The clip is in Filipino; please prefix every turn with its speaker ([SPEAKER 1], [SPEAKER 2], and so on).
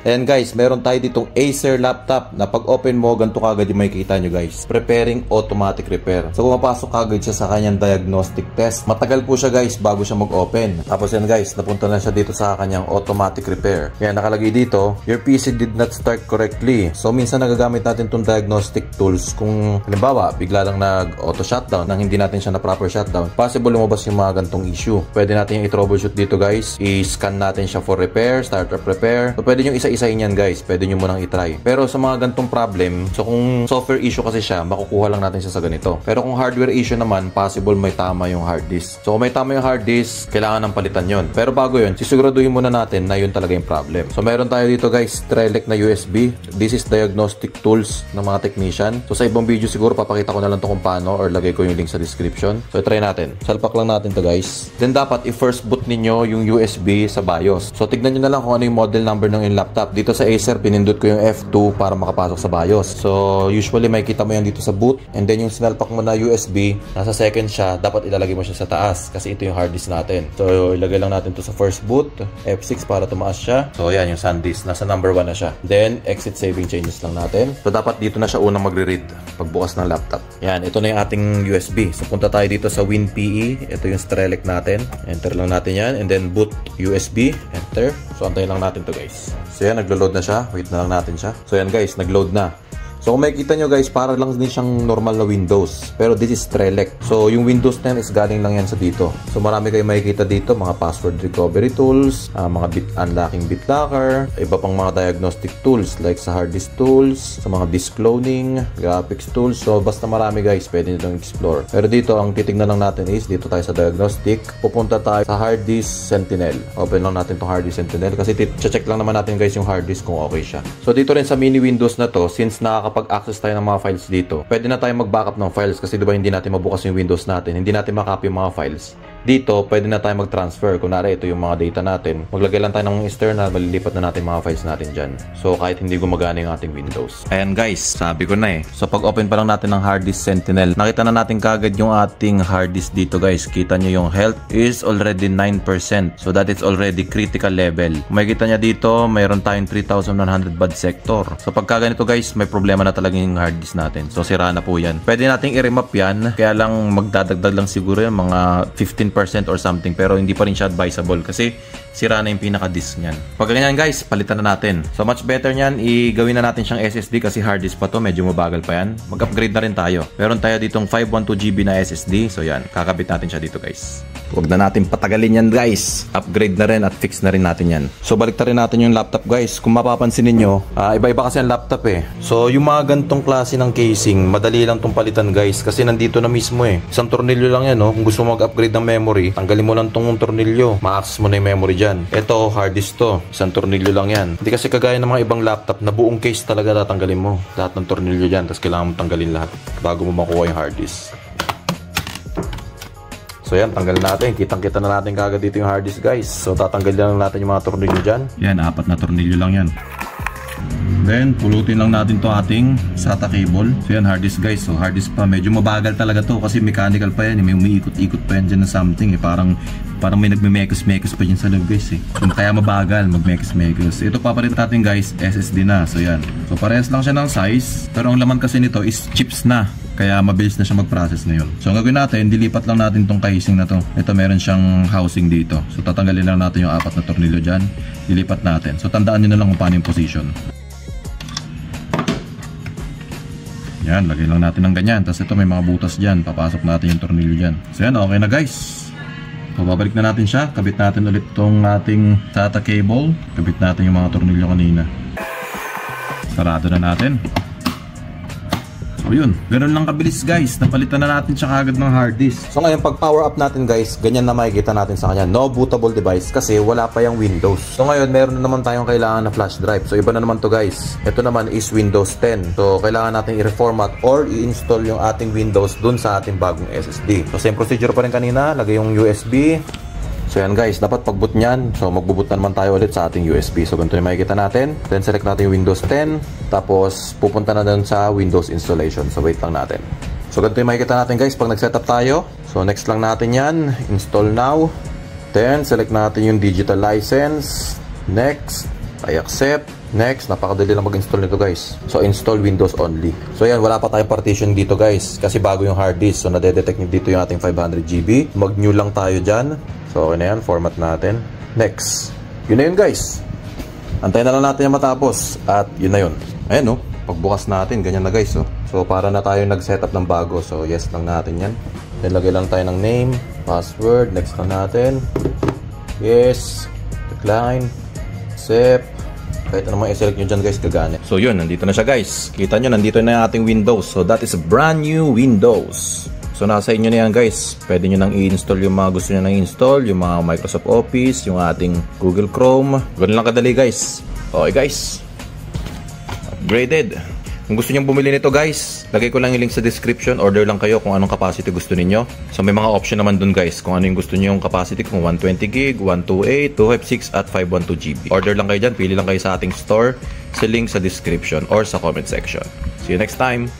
[SPEAKER 1] And guys, meron tayo ditong Acer laptop na pag open mo, ganito kagad yung makikita nyo guys. Preparing automatic repair. So pumapasok kagad siya sa kanyang diagnostic test. Matagal po siya guys bago siya mag-open. Tapos yan guys, napunta na siya dito sa kanyang automatic repair. Kaya nakalagay dito, your PC did not start correctly. So minsan nagagamit natin itong diagnostic tools kung halimbawa, bigla lang nag-auto shutdown nang hindi natin siya na proper shutdown. Possible lumabas yung mga gantong issue. Pwede natin yung i-troubleshoot dito guys. I-scan natin siya for repair, startup repair. So pwede nyo isa-isahin yan guys. Pwede nyo munang i-try. Pero sa mga gantong problem, so kung software issue kasi siya, makukuha lang natin siya sa ganito. Pero kung hardware issue naman, possible may tama yung hard disk. So kung may tama yung hard disk, kailangan ng palitan yon. Pero bago yun, sisiguraduhin muna natin na yun talaga yung problem. So meron tayo dito guys, Strelec na USB. This is diagnostic tools ng mga technician. So sa ibang video siguro papakita ko na lang to kung paano or lagay ko yung link sa description. So try natin. Salpak lang natin to guys. Then dapat i-first boot ninyo yung USB sa BIOS. So tignan nyo na lang kung ano yung model number ng yung laptop. Dito sa Acer, pinindot ko yung F2 para makapasok sa BIOS. So usually may kita mo yan dito sa boot. And then yung sinalpak mo na USB, nasa second siya, dapat ilalagay mo siya sa taas kasi ito yung hard disk natin. So ilagay lang natin to sa first boot, F6 para tumaas siya. So yan yung SanDisk, nasa number 1 na siya. Then exit saving changes lang natin. So dapat dito na siya unang magre-read pagbukas ng laptop. Yan, ito na yung ating USB. So punta tayo dito sa WinPE. Ito yung Strelec natin. Enter lang natin yan. And then boot USB. Enter. So antayin lang natin to guys. So yan, naglo-load na siya. Wait na lang natin siya. So yan guys, nag-load na. So kung makikita nyo guys, para lang din siyang normal na Windows. Pero this is Strelec. So yung Windows 10 is galing lang yan sa dito. So marami kayo makikita dito, mga password recovery tools, mga bit unlocking BitLocker, iba pang mga diagnostic tools like sa hard disk tools, sa mga disk cloning, graphics tools. So basta marami guys, pwede nyo explore. Pero dito, ang titignan lang natin is, dito tayo sa diagnostic. Pupunta tayo sa hard disk Sentinel. Open lang natin tong hard disk Sentinel kasi check lang naman natin guys yung hard disk kung okay siya. So dito rin sa mini Windows na to, since nakakapag-access tayo ng mga files dito, pwede na tayo mag-backup ng files kasi diba hindi natin mabukas yung Windows natin, hindi natin makopy yung mga files. Dito, pwede na tayo mag-transfer. Kunwari, ito yung mga data natin. Maglagay lang tayo ng external, malilipat na natin mga files natin dyan. So, kahit hindi gumagana yung ating Windows. Ayan guys, sabi ko na eh. So, pag open pa lang natin ng hard disk Sentinel, nakita na natin kagad yung ating hard disk dito guys. Kita nyo yung health is already 9%. So, that is already critical level. Kung makikita nyo dito, mayroon tayong 3,100 bad sector. So, pagka ganito guys, may problema na talaga yung hard disk natin. So, sira na po yan. Pwede nating i-remap yan. Kaya lang, magdadagdag lang siguro yan, mga 15% or something, pero hindi pa rin siya advisable kasi sira na yung pinaka-disk niyan. Pag ganyan guys, palitan na natin. So much better niyan, igawin na natin siyang SSD kasi hard disk pa to, medyo mabagal pa yan. Mag-upgrade na rin tayo. Meron tayo ditong 512GB na SSD. So yan, kakabit natin siya dito guys. Huwag na natin patagalin yan guys. Upgrade na rin at fix na rin natin yan. So balik na rin natin yung laptop guys. Kung mapapansin ninyo, iba-iba kasi ang laptop eh. So yung mga gantong klase ng casing, madali lang tong palitan guys kasi nandito na mismo eh. Isang tornilyo lang yan no. Kung gusto mo mag-upgrade ng memory, tanggalin mo lang tong tornilyo. Ma-access mo na yung memory dyan. Ito, hard disk to. Isang tornilyo lang yan. Hindi kasi kagaya ng mga ibang laptop na buong case talaga tatanggalin mo. Lahat ng tornilyo dyan. Tapos kailangan mo tanggalin lahat bago mo makuha yung hard disk. So yan, tanggal natin. Kitang-kita na natin kagad dito yung hard disk guys. So tatanggalin lang natin yung mga tornilyo dyan. Yan, 4 na tornilyo lang yan. Then, pulutin lang natin to ating SATA cable. So yan, hard disk guys. So hard disk pa, medyo mabagal talaga to kasi mechanical pa yan. May umiikot-ikot pa yan dyan na something eh. Parang may nagme-mekos-mekos pa dyan sa loob guys eh. So, kaya mabagal mag-mekos-mekos. Ito papalit natin guys, SSD na. So yan. So parehas lang siya ng size. Pero ang laman kasi nito is chips na. Kaya mabilis na siya mag-process ngayon. So ang gagawin natin, dilipat lang natin tong casing na to. Ito meron siyang housing dito. So tatanggalin lang natin yung 4 na tornilyo dyan. Dilipat natin. So tandaan nyo na lang kung paano yung position. Yan, lagay lang natin ng ganyan. Tapos ito may mga butas dyan. Papasok natin yung tornilyo dyan. So yan, okay na guys. So babalik na natin siya. Kabit natin ulit itong ating SATA cable. Kabit natin yung mga tornilyo kanina. Sarado na natin. So yun, ganun lang kabilis guys. Napalitan na natin siya kagad ng hard disk. So ngayon pag power up natin guys, ganyan na makikita natin sa kanya. No bootable device kasi wala pa yung Windows. So ngayon meron na naman tayong kailangan na flash drive. So iba na naman to guys. Ito naman is Windows 10. So kailangan natin i-reformat or i-install yung ating Windows dun sa ating bagong SSD. So same procedure pa rin kanina. Lagay yung USB. So yan guys, dapat pag-boot nyan, so mag-boot na naman tayo ulit sa ating USB. So ganito yung makikita natin. Then select natin yung Windows 10. Tapos pupunta na dun sa Windows installation. So wait lang natin. So ganito yung makikita natin guys pag nag-setup tayo. So next lang natin yan, install now. Then select natin yung digital license. Next, I accept. Next, napakadali lang mag-install nito guys. So, install Windows only. So, yan, wala pa tayong partition dito guys. Kasi bago yung hard disk. So, nade-detect dito yung ating 500GB. Mag-new lang tayo dyan. So, okay na yan. Format natin. Next. Yun na yun guys. Antayin na lang natin yung matapos. At yun na yun. Ayan no. Pagbukas natin, ganyan na guys. Oh. So, para na tayo nag-setup ng bago. So, yes lang natin yan. Nilagay lang tayo ng name, password. Next lang natin. Yes. Decline. Accept. Kahit anong i-select nyo dyan guys, gagana. So yun, nandito na siya guys. Kita nyo, nandito na yung ating Windows. So that is a brand new Windows. So nasa inyo na yan guys. Pwede nyo nang i-install yung mga gusto nyo nang i-install. Yung mga Microsoft Office, yung ating Google Chrome. Ganun lang kadali guys. Okay guys. Upgraded. Kung gusto nyo bumili nito guys, lagay ko lang yung link sa description. Order lang kayo kung anong capacity gusto niyo. So may mga option naman dun guys. Kung ano yung gusto niyo yung capacity, kung 120GB, 128, 256 at 512GB. Order lang kayo dyan. Pili lang kayo sa ating store. Sa link sa description or sa comment section. See you next time.